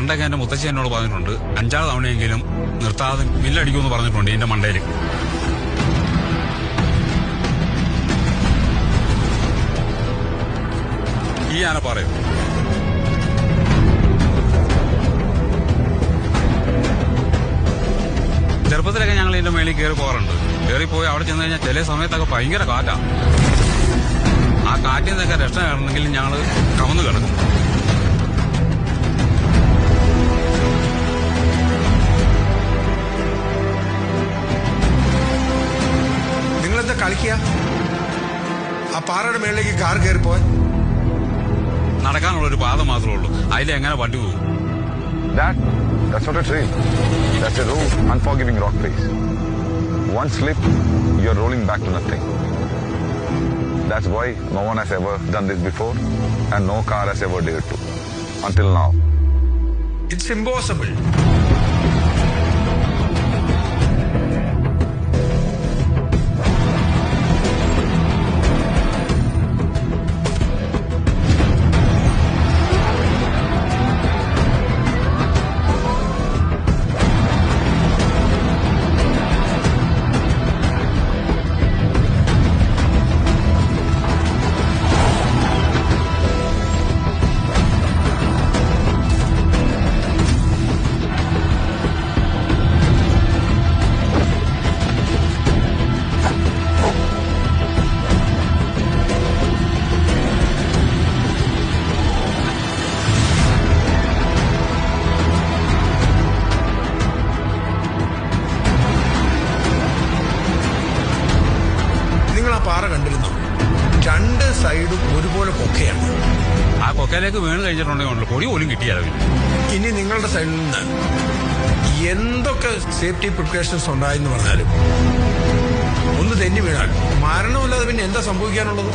പണ്ടൊക്കെ എന്റെ മുത്തശ്ശി എന്നോട് പറഞ്ഞിട്ടുണ്ട് 5-6 തവണയെങ്കിലും നിർത്താതെ മില്ലടിക്കുമെന്ന് പറഞ്ഞിട്ടുണ്ട് എന്റെ മണ്ടയിൽ. ഈ ആന പറയും. ചെറുപ്പത്തിലൊക്കെ ഞങ്ങൾ ഇതിന്റെ മേളിൽ കയറി പോകാറുണ്ട്. കയറിപ്പോയി അവിടെ ചെന്ന് കഴിഞ്ഞാൽ ചില സമയത്തൊക്കെ ഭയങ്കര കാറ്റാ. ആ കാറ്റിൽ നിന്നൊക്കെ രക്ഷ കാണണമെങ്കിൽ ഞങ്ങൾ കമന്ന് കിടക്കും. നിങ്ങളെന്താ കളിക്കുക? ആ പാറയുടെ മേളിലേക്ക് കാർ കയറിപ്പോയി നടക്കാനുള്ള ഒരു പാത മാത്രമേ ഉള്ളൂ. അതിലെങ്ങനെ വണ്ടി പോകും? That's not a trail. That's a raw, unforgiving rock face. One slip, you're rolling back to nothing. That's why no one has ever done this before and no car has ever dared to. Until now. It's impossible. പാറ കണ്ടിരുന്നു. 2 സൈഡും ഒരുപോലെ കൊക്കയാണ്. ആ കൊക്കയിലേക്ക് വീണ് കഴിഞ്ഞിട്ടുണ്ടെങ്കിൽ പൊടി പോലും കിട്ടിയാലും. ഇനി നിങ്ങളുടെ സൈഡിൽ നിന്ന് എന്തൊക്കെ സേഫ്റ്റി പ്രിക്കോഷൻസ് ഉണ്ടായെന്ന് പറഞ്ഞാലും ഒന്ന് തെന്നി വീണാൽ മരണമല്ലാതെ പിന്നെ എന്താ സംഭവിക്കാനുള്ളത്?